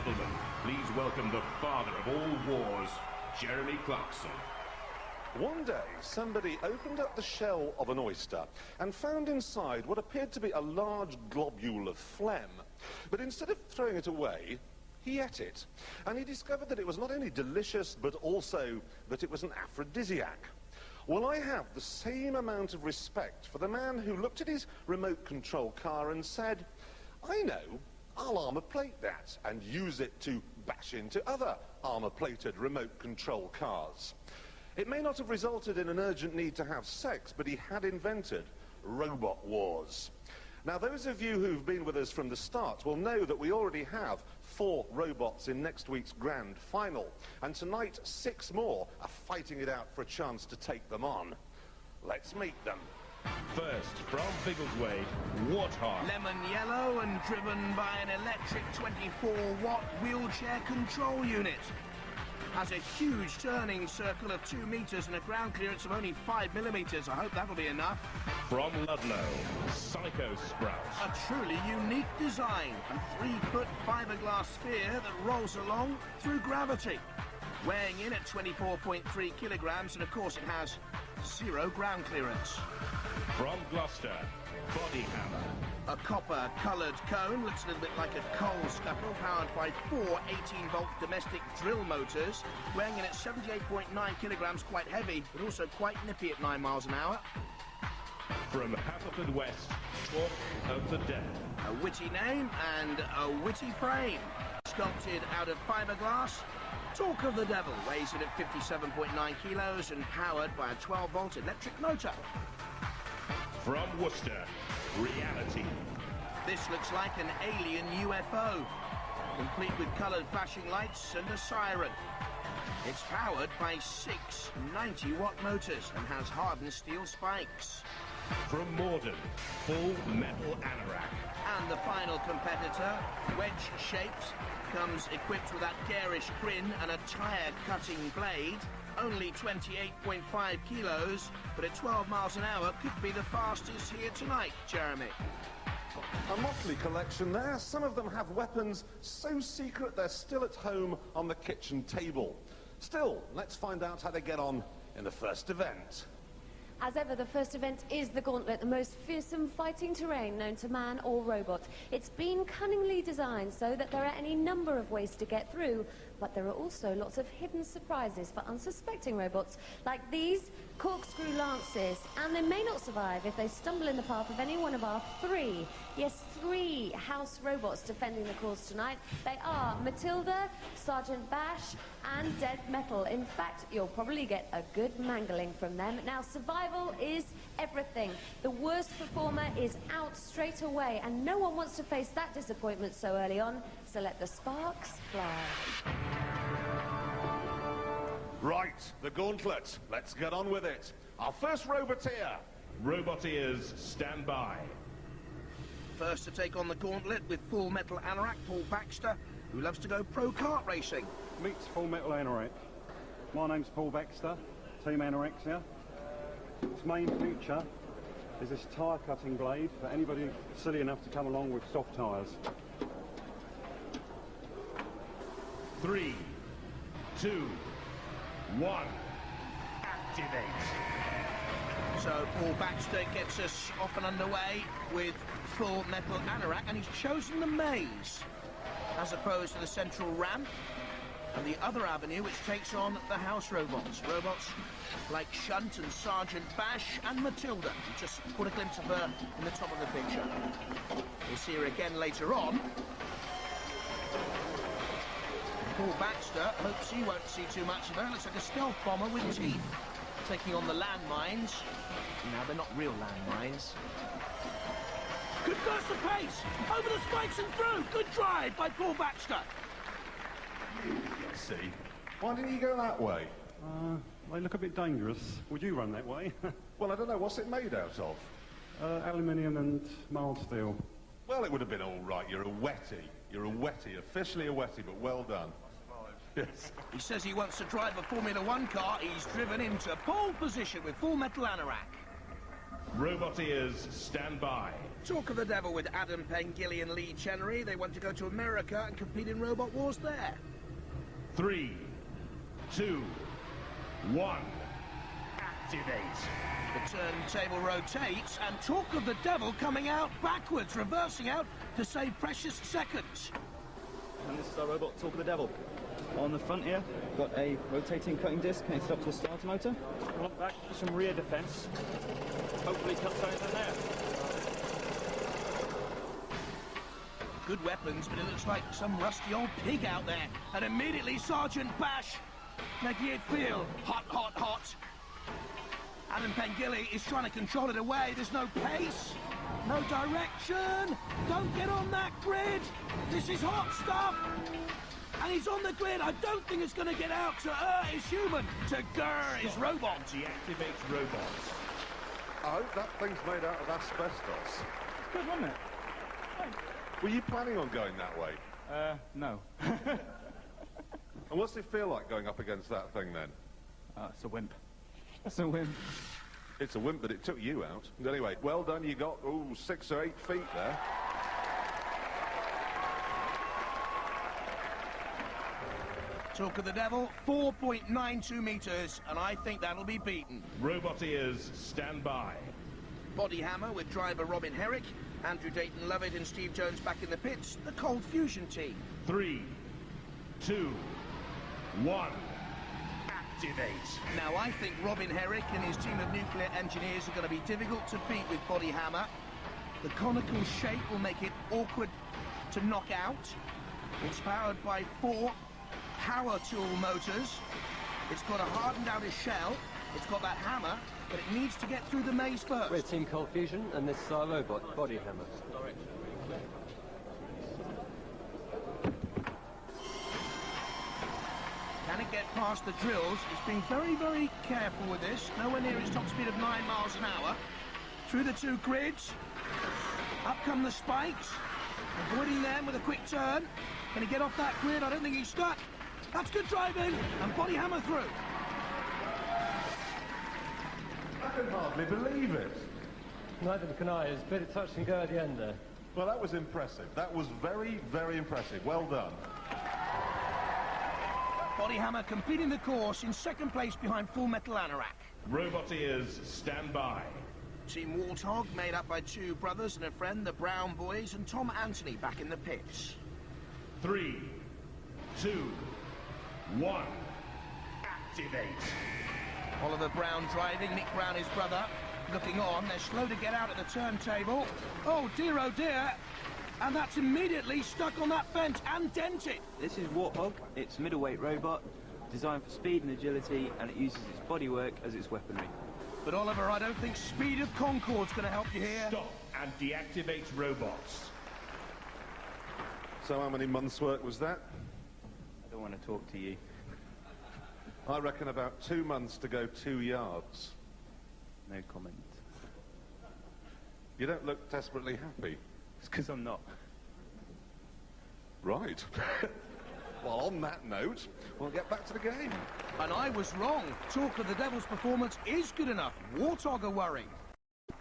gentlemen, please welcome the father of all wars, Jeremy Clarkson. One day, somebody opened up the shell of an oyster and found inside what appeared to be a large globule of phlegm. But instead of throwing it away, he ate it. And he discovered that it was not only delicious, but also that it was an aphrodisiac. Well, I have the same amount of respect for the man who looked at his remote control car and said, I know, I'll armour plate that and use it to bash into other armour-plated remote control cars. It may not have resulted in an urgent need to have sex, but he had invented robot wars. Now, those of you who've been with us from the start will know that we already have 4 robots in next week's grand final, and tonight 6 more are fighting it out for a chance to take them on. Let's meet them. First, from Biggleswade, Warthog. Lemon yellow and driven by an electric 24-watt wheelchair control unit. Has a huge turning circle of 2 meters and a ground clearance of only 5 millimeters. I hope that'll be enough. From Ludlow, Psycho Sprout. A truly unique design. A 3-foot fiberglass sphere that rolls along through gravity. Weighing in at 24.3 kilograms, and of course it has 0 ground clearance. From Gloucester, Body Hammer. A copper-coloured cone, looks a little bit like a coal scuttle, powered by 4 18-volt domestic drill motors, weighing in at 78.9 kilograms, quite heavy, but also quite nippy at 9 miles an hour. From Haverfordwest, Talk of the Devil. A witty name and a witty frame. Sculpted out of fiberglass, Talk of the Devil weighs in at 57.9 kilos and powered by a 12-volt electric motor. From Worcester, Reality. This looks like an alien UFO, complete with coloured flashing lights and a siren. It's powered by 6 90-watt motors and has hardened steel spikes. From Morden, Full Metal Anorak. And the final competitor, wedge-shaped, comes equipped with that garish grin and a tyre-cutting blade. Only 28.5 kilos, but at 12 miles an hour could be the fastest here tonight, Jeremy. A motley collection there. Some of them have weapons so secret they're still at home on the kitchen table. Still, let's find out how they get on in the first event. As ever, the first event is the Gauntlet, the most fearsome fighting terrain known to man or robot. It's been cunningly designed so that there are any number of ways to get through, but there are also lots of hidden surprises for unsuspecting robots, like these corkscrew lances, and they may not survive if they stumble in the path of any one of our 3, yes, 3 house robots defending the cause tonight. They are Matilda, Sergeant Bash, and Dead Metal. In fact, you'll probably get a good mangling from them. Now, survival is everything. The worst performer is out straight away, and no one wants to face that disappointment so early on, so let the sparks fly. Right, the Gauntlet. Let's get on with it. Our first roboteer. Roboteers, stand by. First to take on the Gauntlet with Full Metal Anorak, Paul Baxter, who loves to go pro-kart racing. Meets Full Metal Anorak. My name's Paul Baxter, Team Anorexia. Its main feature is this tyre cutting blade for anybody silly enough to come along with soft tyres. 3, 2, 1, activate. So Paul Baxter gets us off and underway with Full Metal Anorak, and he's chosen the maze as opposed to the central ramp and the other avenue, which takes on the house robots. Robots like Shunt and Sergeant Bash and Matilda. You just put a glimpse of her in the top of the picture. We'll see her again later on. Paul Baxter hopes he won't see too much of her. Looks like a stealth bomber with teeth, taking on the landmines. Now, they're not real landmines. Good burst of pace! Over the spikes and through! Good drive by Paul Baxter! Let's see. Why didn't you go that way? They look a bit dangerous. Would you run that way? Well, I don't know. What's it made out of? Aluminium and mild steel. Well, it would have been all right. You're a wetty. You're a wetty. Officially a wetty, but well done. Yes. He says he wants to drive a Formula 1 car. He's driven into pole position with Full Metal Anorak. Roboteers, stand by. Talk of the Devil with Adam Pengilly and Lee Chenery. They want to go to America and compete in Robot Wars there. 3, 2, 1. Activate. The turntable rotates, and Talk of the Devil coming out backwards, reversing out to save precious seconds. And this is our robot, Talk of the Devil. On the front here, got a rotating cutting disc connected up to a starter motor. On the back, some rear defence. Hopefully cuts anything there. Good weapons, but it looks like some rusty old pig out there. And immediately Sergeant Bash making it feel hot, hot, hot. Adam Pengilly is trying to control it away. There's no pace, no direction. Don't get on that grid. This is hot stuff. And he's on the grid. I don't think it's going to get out. To is human. To is robot. Deactivate robots. I hope that thing's made out of asbestos. Good, wasn't it? Were you planning on going that way? No. And what's it feel like going up against that thing then? It's a wimp. It's a wimp. It's a wimp, but it took you out. Anyway, well done. You got, 6 or 8 feet there. Talk of the Devil, 4.92 metres, and I think that'll be beaten. Robot ears, stand by. Body Hammer with driver Robin Herrick, Andrew Dayton Lovett and Steve Jones back in the pits, the Cold Fusion team. 3, 2, 1. Activate. Now, I think Robin Herrick and his team of nuclear engineers are going to be difficult to beat with Body Hammer. The conical shape will make it awkward to knock out. It's powered by 4 power tool motors. It's got a hardened outer shell. It's got that hammer, but it needs to get through the maze first. We're Team Cold Fusion, and this is our robot, Body Hammer. Can it get past the drills? It's being very, very careful with this. Nowhere near its top speed of 9 miles an hour. Through the 2 grids. Up come the spikes. Avoiding them with a quick turn. Can he get off that grid? I don't think he's stuck. That's good driving. And Body Hammer through. I can hardly believe it. Neither can I. It's a bit of touch and go at the end there. Well, that was impressive. That was very, very impressive. Well done. Body Hammer completing the course in 2nd place behind Full Metal Anorak. Robot ears, stand by. Team Warthog made up by 2 brothers and a friend, the Brown Boys, and Tom Anthony back in the pits. 3, 2, 1. Activate. Oliver Brown driving, Nick Brown his brother, looking on. They're slow to get out at the turntable. Oh dear, and that's immediately stuck on that fence and dented. This is Warthog. It's a middleweight robot, designed for speed and agility, and it uses its bodywork as its weaponry. But Oliver, I don't think speed of Concorde's going to help you here. Stop and deactivate robots. So how many months' work was that? I don't want to talk to you. I reckon about 2 months to go 2 yards. No comment. You don't look desperately happy. It's because I'm not. Right. Well, on that note, we'll get back to the game. And I was wrong. Talk of the Devil's performance is good enough. Warthog are worrying.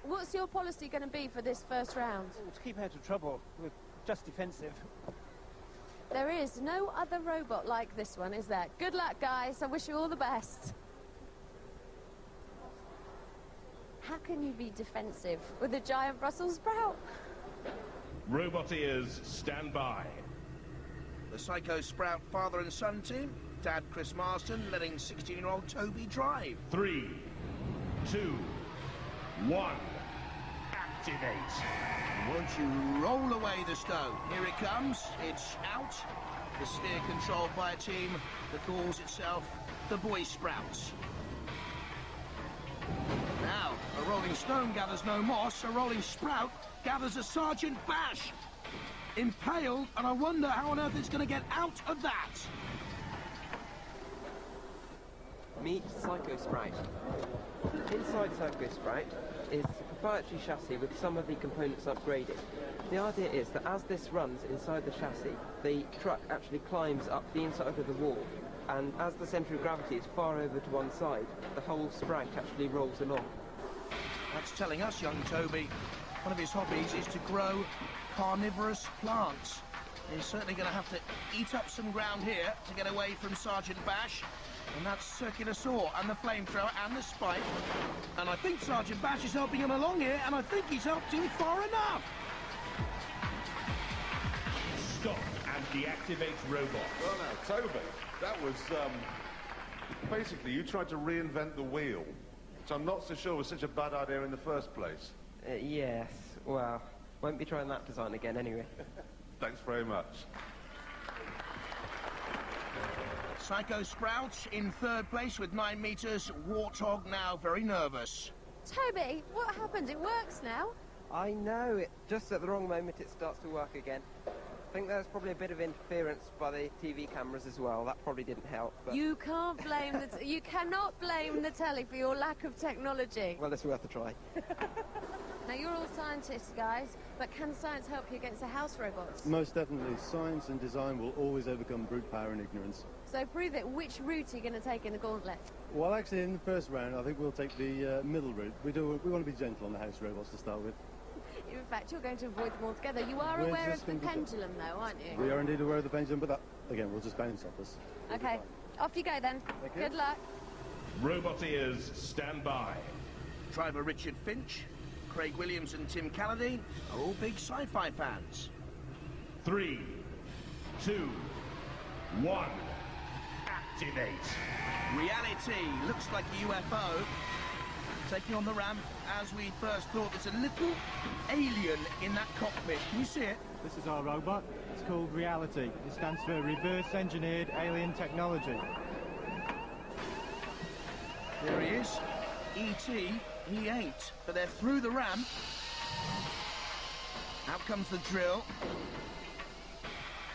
What's your policy going to be for this first round? To keep out of trouble. We're just defensive. There is no other robot like this one, is there? Good luck, guys. I wish you all the best. How can you be defensive with a giant Brussels sprout? Robot ears, stand by. The Psycho Sprout father and son team. Dad Chris Marston letting 16-year-old Toby drive. 3, 2, 1. Activate. Won't you roll away the stone? Here it comes. It's out. The sphere controlled by a team that calls itself the Boy Sprouts. Now, a rolling stone gathers no moss. A rolling sprout gathers a Sergeant Bash. Impaled, and I wonder how on earth it's going to get out of that. Meet Psycho Sprite. Inside Psycho Sprite is a proprietary chassis with some of the components upgraded. The idea is that as this runs inside the chassis, the truck actually climbs up the inside of the wall, and as the centre of gravity is far over to one side, the whole sprite actually rolls along. That's telling us, young Toby, one of his hobbies is to grow carnivorous plants. He's certainly going to have to eat up some ground here to get away from Sergeant Bash. And that circular saw and the flamethrower and the spike. And I think Sergeant Bash is helping him along here, and I think he's helped him far enough. Stop and deactivate robot. Well now, Toby, that was, basically you tried to reinvent the wheel, which I'm not so sure was such a bad idea in the first place. Yes, well, won't be trying that design again anyway. Thanks very much. Psycho Sprout in third place with 9 metres. Warthog now very nervous. Toby, what happened? It works now. I know, it just at the wrong moment it starts to work again. I think there's probably a bit of interference by the TV cameras as well. That probably didn't help. But... You can't blame you cannot blame the telly for your lack of technology. Well, it's worth a try. Now, you're all scientists, guys, but can science help you against the house robots? Most definitely. Science and design will always overcome brute power and ignorance. So prove it. Which route are you going to take in the gauntlet? Well, actually, in the first round, I think we'll take the middle route. We want to be gentle on the house robots to start with. In fact, you're going to avoid them altogether. You are aware of the pendulum, though, aren't you? We are indeed aware of the pendulum, but that, again, will just bounce off us. Okay. Off you go, then. Thank you. Good luck. Roboteers, stand by. Driver Richard Finch, Craig Williams and Tim Calladay are all big sci-fi fans. 3, 2, 1. Activate. Reality looks like a UFO. Taking on the ramp, as we first thought, there's a little alien in that cockpit. Can you see it? This is our robot. It's called Reality. It stands for Reverse Engineered Alien Technology. There he is. E.T. He ain't, but they're through the ramp. Out comes the drill.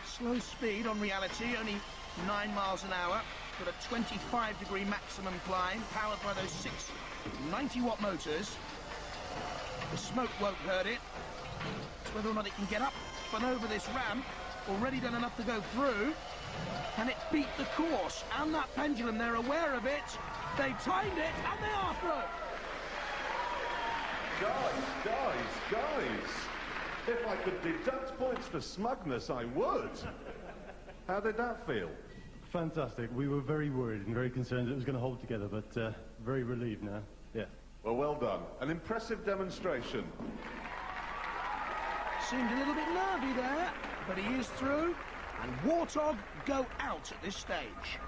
Slow speed on Reality, only 9 miles an hour, with a 25-degree maximum climb, powered by those 6 90-watt motors. The smoke won't hurt it. It's whether or not it can get up and over this ramp. Already done enough to go through. Can it beat the course? And that pendulum, they're aware of it. They timed it, and they are through. Guys. If I could deduct points for smugness, I would. How did that feel? Fantastic. We were very worried and very concerned it was going to hold together, but very relieved now. Yeah. Well done. An impressive demonstration. Seemed a little bit nervy there, but he is through. And Warthog go out at this stage.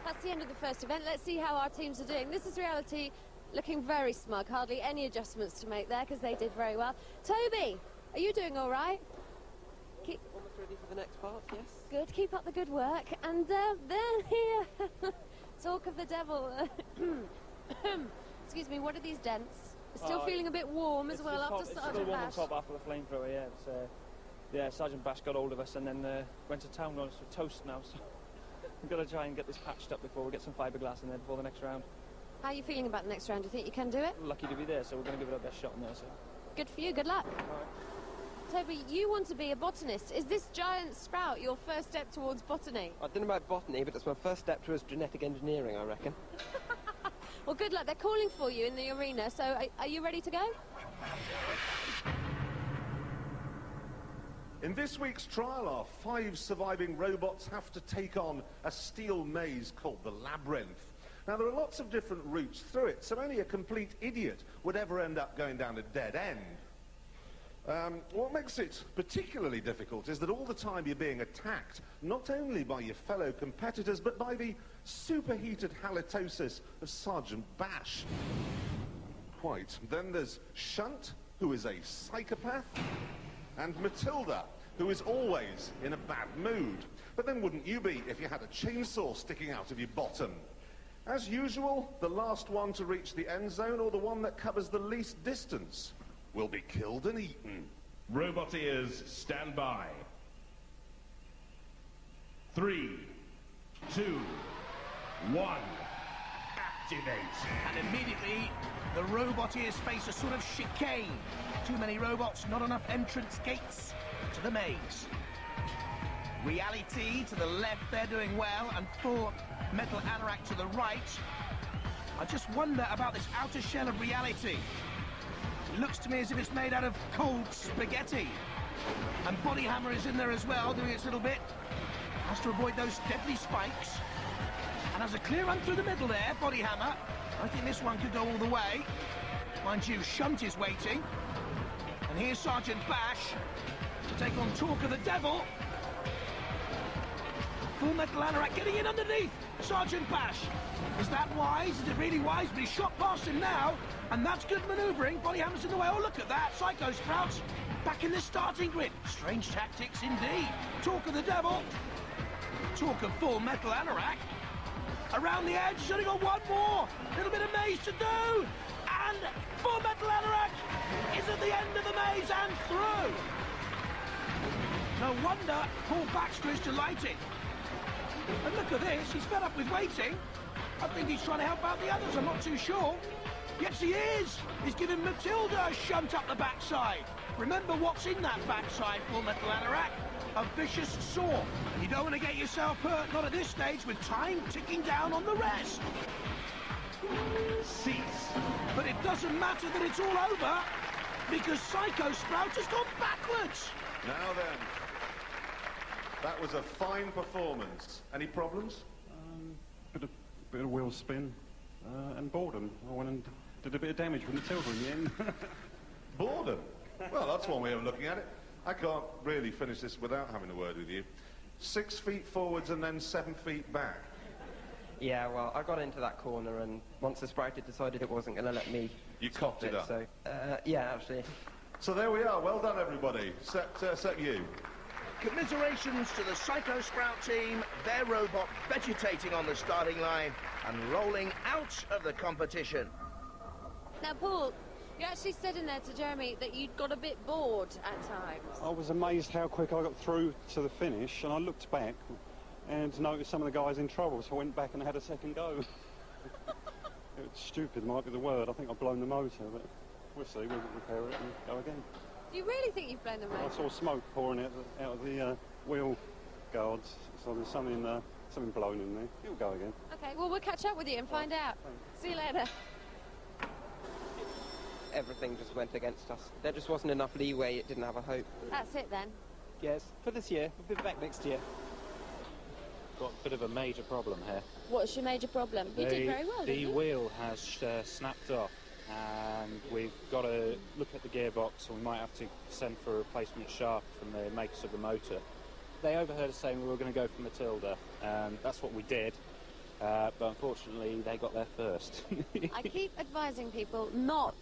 That's the end of the first event. Let's see how our teams are doing. This is Reality looking very smug. Hardly any adjustments to make there because they did very well. Toby, are you doing all right? Almost ready for the next part, yes. Good. Keep up the good work. And then here, talk of the devil. Excuse me, what are these dents? Still feeling a bit warm as well after Sergeant Bash. It's still warm on top after the flamethrower, yeah. Yeah, Sergeant Bash got hold of us and then went to town on us with toast now, so we've got to try and get this patched up before we get some fiberglass in there before the next round. How are you feeling about the next round? Do you think you can do it? We're lucky to be there, so we're going to give it our best shot in there, so. Good for you, good luck. All right. Toby, you want to be a botanist. Is this giant sprout your first step towards botany? I don't know about botany, but it's my first step towards genetic engineering, I reckon. Well, good luck. They're calling for you in the arena, so are you ready to go? In this week's trial, our 5 surviving robots have to take on a steel maze called the Labyrinth. Now, there are lots of different routes through it, so only a complete idiot would ever end up going down a dead end. What makes it particularly difficult is that all the time you're being attacked, not only by your fellow competitors, but by the superheated halitosis of Sergeant Bash. Quite. Then there's Shunt, who is a psychopath, and Matilda, who is always in a bad mood. But then wouldn't you be if you had a chainsaw sticking out of your bottom? As usual, the last one to reach the end zone, or the one that covers the least distance, will be killed and eaten. Roboteers, stand by. 3, 2, 1. Activate. And immediately, the Roboteers face a sort of chicane. Too many robots, not enough entrance gates to the maze. Reality to the left, they're doing well, and Full Metal Anorak to the right. I just wonder about this outer shell of Reality. It looks to me as if it's made out of cold spaghetti. And Body Hammer is in there as well, doing its little bit. Has to avoid those deadly spikes. And has a clear run through the middle there, Body Hammer. I think this one could go all the way. Mind you, Shunt is waiting. And here's Sergeant Bash to take on Talk of the Devil. Full Metal Anorak getting in underneath Sergeant Bash. Is that wise? Is it really wise? But he's shot past him now, and that's good manoeuvring. Body Hammer's in the way. Oh, look at that. Psycho Sprouts back in the starting grid. Strange tactics indeed. Talk of the Devil. Talk of Full Metal Anorak. Around the edge, he's only got one more. Little bit of maze to do. And Full Metal Anorak is at the end of the maze and through. No wonder Paul Baxter is delighted. And look at this, he's fed up with waiting. I think he's trying to help out the others, I'm not too sure. Yes, he is. He's giving Matilda a shunt up the backside. Remember what's in that backside, Full Metal Anorak? A vicious saw. And you don't want to get yourself hurt, not at this stage, with time ticking down on the rest. Cease. But it doesn't matter that it's all over, because Psycho Sprout has gone backwards. Now then, that was a fine performance. Any problems? Bit of wheel spin and boredom. I went and did a bit of damage with Matilda in the end. Boredom? Well, that's one way of looking at it. I can't really finish this without having a word with you. 6 feet forwards and then 7 feet back. Yeah, well, I got into that corner, and once the sprite had decided it wasn't going to let me... You copped it up? So, yeah, actually. So there we are. Well done, everybody. Except you. Commiserations to the Psycho Sprout team, their robot vegetating on the starting line and rolling out of the competition. Now, Paul, you actually said in there to Jeremy that you'd got a bit bored at times. I was amazed how quick I got through to the finish, and I looked back and noticed some of the guys in trouble, so I went back and had a second go. It was stupid, might be the word. I think I've blown the motor, but we'll see. We'll repair it and go again. Do you really think you've blown the motor? I saw smoke pouring out of the wheel guards, so there's something blown in there. It'll go again. Okay, well, we'll catch up with you and find out. Thanks. See you later. Everything just went against us. There just wasn't enough leeway, it didn't have a hope. That's it then. Yes, for this year. We'll be back next year. Got a bit of a major problem here. What's your major problem? You did very well, didn't you? The wheel has snapped off, and we've got to look at the gearbox, and we might have to send for a replacement shaft from the makers of the motor. They overheard us saying we were going to go for Matilda, and that's what we did, but unfortunately they got there first. I keep advising people not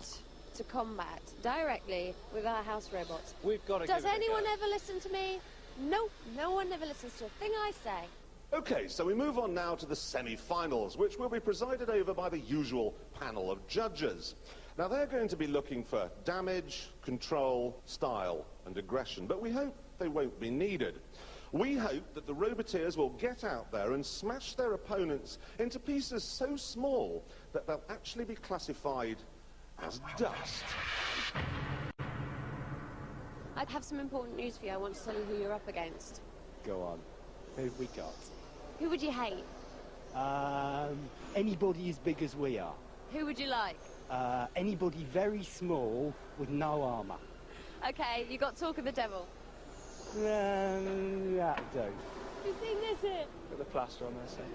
to combat directly with our house robots. We've got to Does anyone ever listen to me? Nope, no one ever listens to a thing I say. OK, so we move on now to the semi-finals, which will be presided over by the usual panel of judges. Now, they're going to be looking for damage, control, style and aggression, but we hope they won't be needed. We hope that the Roboteers will get out there and smash their opponents into pieces so small that they'll actually be classified as dust. I have some important news for you. I want to tell you who you're up against. Go on. Who've we got? Who would you hate? Anybody as big as we are. Who would you like? Anybody very small with no armour. Okay, you got Talk of the Devil. That'll do. You've seen this here? Got the plaster on there,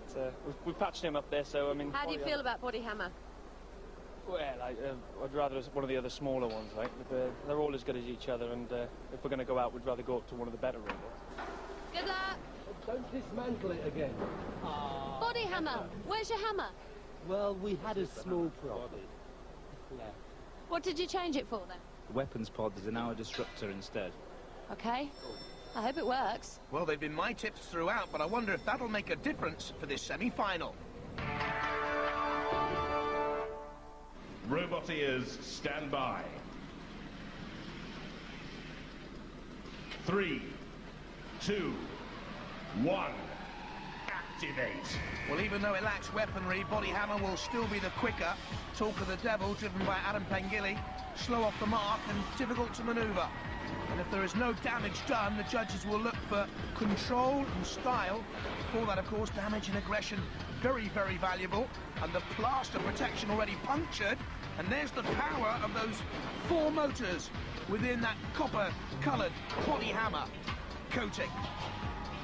so... we've patched him up there, so I mean... How do you feel about Body Hammer? Well, I'd rather one of the other smaller ones, right? They're all as good as each other, and if we're going to go out, we'd rather go up to one of the better robots. Good luck! Don't dismantle it again. Body Hammer! Where's your hammer? Well, we had a small problem. Yeah. What did you change it for, then? The weapons pod is an hour disruptor instead. Okay. I hope it works. Well, they've been my tips throughout, but I wonder if that'll make a difference for this semi-final. Roboteers, stand by. 3, 2, 1, activate. Well, even though it lacks weaponry, Body Hammer will still be the quicker. Talk of the Devil, driven by Adam Pengilly, slow off the mark and difficult to manoeuvre. And if there is no damage done, the judges will look for control and style. For that, of course, damage and aggression, very, very valuable. And the plaster protection already punctured. And there's the power of those 4 motors within that copper-coloured body hammer coating.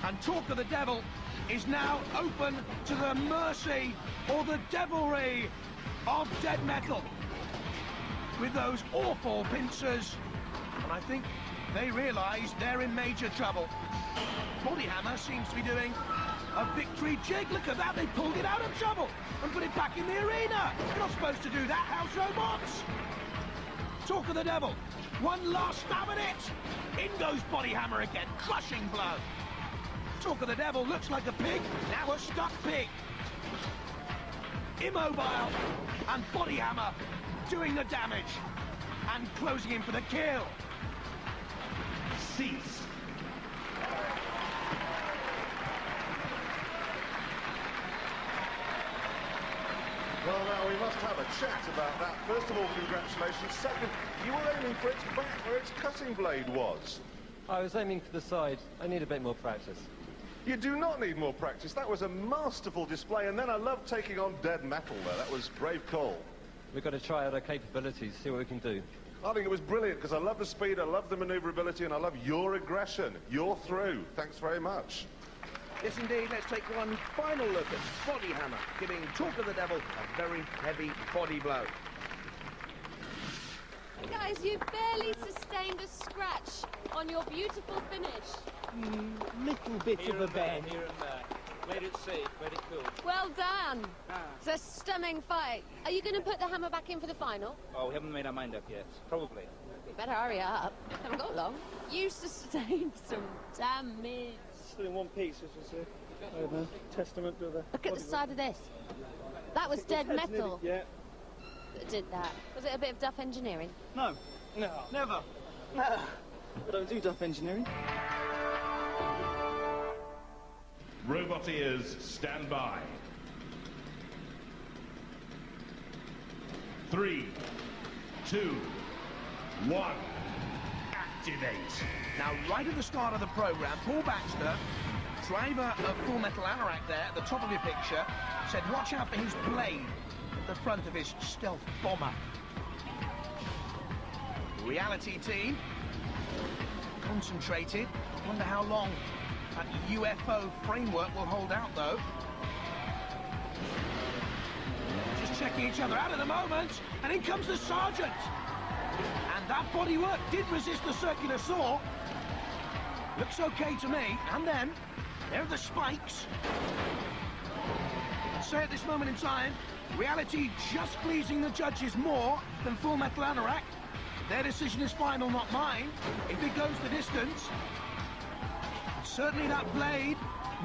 And Talk of the Devil is now open to the mercy or the devilry of Dead Metal with those awful pincers. And I think they realise they're in major trouble. Body Hammer seems to be doing a victory jig. Look at that, they pulled it out of trouble and put it back in the arena. You're not supposed to do that, House Robots. Talk of the Devil, one last stab at it. In goes Body Hammer again, crushing blow. Talk of the Devil looks like a pig, now a stuck pig. Immobile and Body Hammer doing the damage and closing in for the kill. Cease. Well, now, we must have a chat about that. First of all, congratulations. Second, you were aiming for its back where its cutting blade was. I was aiming for the side. I need a bit more practice. You do not need more practice. That was a masterful display, and then I loved taking on Dead Metal there. That was brave call. We've got to try out our capabilities, see what we can do. I think it was brilliant, because I love the speed, I love the manoeuvrability, and I love your aggression. You're through. Thanks very much. Yes, indeed. Let's take one final look at Body Hammer, giving Talk of the Devil a very heavy body blow. Guys, you barely sustained a scratch on your beautiful finish. Little bit of a bend. Here and there. Played it safe, played it cool. Well done. It's a stunning fight. Are you going to put the hammer back in for the final? Oh, we haven't made our mind up yet. Probably. You better hurry up. Haven't got long. You sustained some damage. Still in one piece, this was a testament to the... Look at the side of this. That was Dead Metal. Yeah. That did that. Was it a bit of Duff engineering? No. No. Never. No. I don't do Duff engineering. Roboteers, stand by. 3, 2, 1, activate. Now, right at the start of the programme, Paul Baxter, driver of Full Metal Anorak there at the top of your picture, said watch out for his blade at the front of his stealth bomber. Reality team, concentrated. Wonder how long that UFO framework will hold out, though. Just checking each other out at the moment, and in comes the sergeant. And that bodywork did resist the circular saw. Looks okay to me. And then, there are the spikes. I'd say at this moment in time, Reality just pleasing the judges more than Full Metal Anorak. Their decision is final, not mine. If it goes the distance. Certainly that blade,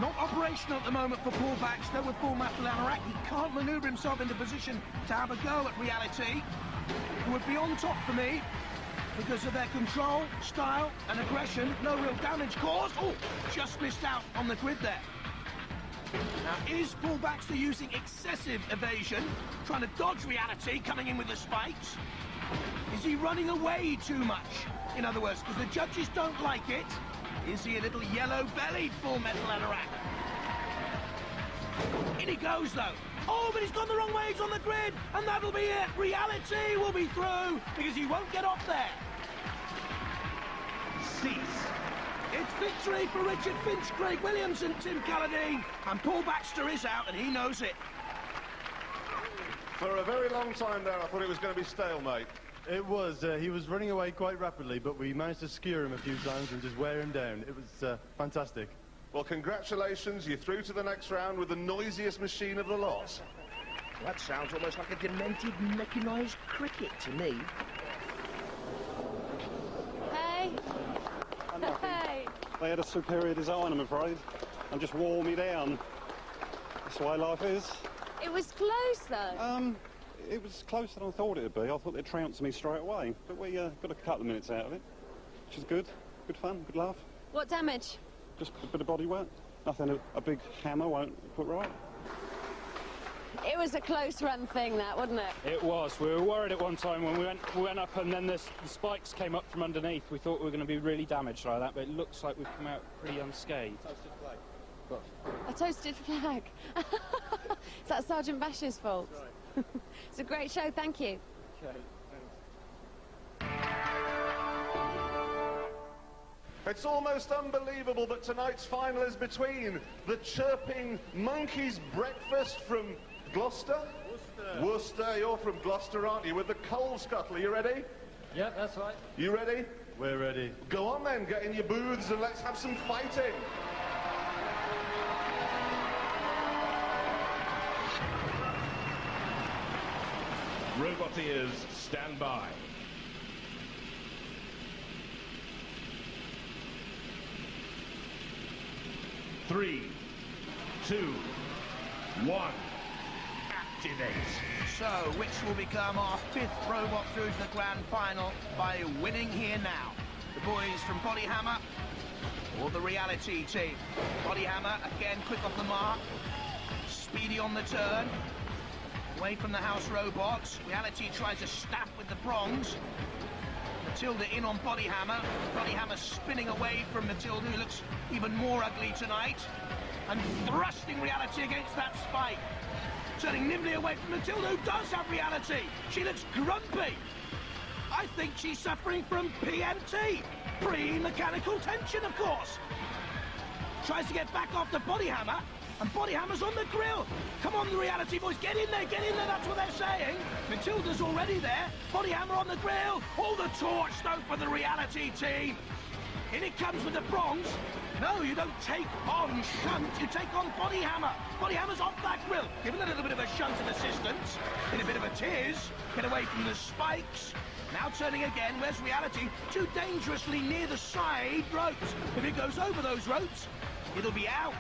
not operational at the moment for Paul Baxter with Full Metal Anorak. He can't manoeuvre himself into position to have a go at Reality, who would be on top for me because of their control, style and aggression. No real damage caused. Oh, just missed out on the grid there. Now, is Paul Baxter using excessive evasion, trying to dodge Reality, coming in with the spikes? Is he running away too much? In other words, because the judges don't like it. Is he a little yellow-bellied Full Metal Anorak? In he goes, though. Oh, but he's gone the wrong way. He's on the grid, and that'll be it. Reality will be through, because he won't get off there. Cease. It's victory for Richard Finch, Craig Williams and Tim Calladine. And Paul Baxter is out, and he knows it. For a very long time there, I thought it was going to be stalemate. It was. He was running away quite rapidly, but we managed to skewer him a few times and just wear him down. It was fantastic. Well, congratulations. You're through to the next round with the noisiest machine of the lot. That sounds almost like a demented, mechanised cricket to me. Hey. Hey. They had a superior design, I'm afraid, and just wore me down. That's the way life is. It was close, though. It was closer than I thought it would be. I thought they'd trounce me straight away, but we got a couple of minutes out of it, which is good. Good fun, good laugh. What damage? Just a bit of body work. Nothing a big hammer won't put right. It was a close run thing, that, wasn't it? It was. We were worried at one time when we went up and then the spikes came up from underneath. We thought we were going to be really damaged like that, but it looks like we've come out pretty unscathed. Toasted flag. A toasted flag. Is that Sergeant Bash's fault? Right. It's a great show, thank you. Okay. It's almost unbelievable that tonight's final is between the Chirping Monkeys Breakfast from Gloucester. Worcester, you're from Gloucester, aren't you? With the Coal Scuttle, are you ready? Yep, that's right. You ready? We're ready. Go on then, get in your booths and let's have some fighting. Roboteers, stand by. Three, 2, 1, activate. So, which will become our 5th robot through to the grand final by winning here now? The boys from Bodyhammer or the reality team? Bodyhammer, again, quick off the mark. Speedy on the turn. Away from the house robots. Reality tries a snap with the prongs. Matilda in on Bodyhammer. Bodyhammer spinning away from Matilda, who looks even more ugly tonight. And thrusting Reality against that spike. Turning nimbly away from Matilda, who does have Reality. She looks grumpy. I think she's suffering from PMT. Pre-mechanical tension, of course. Tries to get back off the Bodyhammer. And Bodyhammer's on the grill. Come on, the Reality boys, get in there, that's what they're saying. Matilda's already there. Bodyhammer on the grill. All the torch, though, for the Reality team. In it comes with the prongs. No, you don't take on shunt, you take on Bodyhammer. Bodyhammer's off that grill. Given a little bit of a shunt of assistance. In a bit of a tears. Get away from the spikes. Now turning again, where's Reality? Too dangerously near the side ropes. If it goes over those ropes, it'll be out.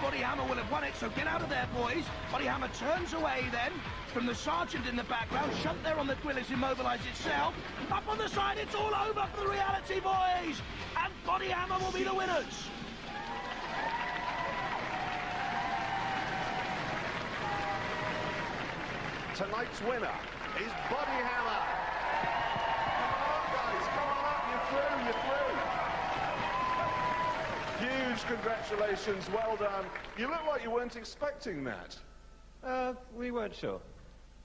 Bodyhammer will have won it, so get out of there, boys. Bodyhammer turns away then from the sergeant in the background. Shunt there on the grill is immobilised itself. Up on the side, it's all over for the Reality boys. And Bodyhammer will be the winners. Tonight's winner is Bodyhammer. Come on up, guys, come on up, you're through. Huge congratulations, well done. You look like you weren't expecting that. We weren't sure.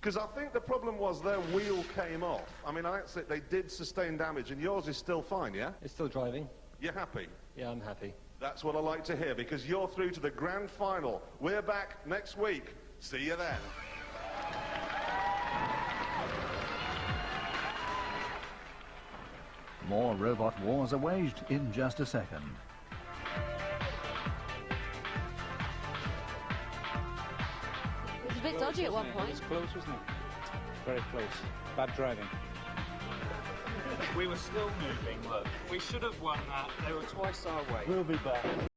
Because I think the problem was their wheel came off. I mean, that's it, they did sustain damage, and yours is still fine, yeah? It's still driving. You're happy? Yeah, I'm happy. That's what I like to hear, because you're through to the grand final. We're back next week. See you then. More robot wars are waged in just a second. It was a bit dodgy at one point. It was close, wasn't it? Very close. Bad driving. We were still moving, look. We should have won that. They were twice our weight. We'll be back.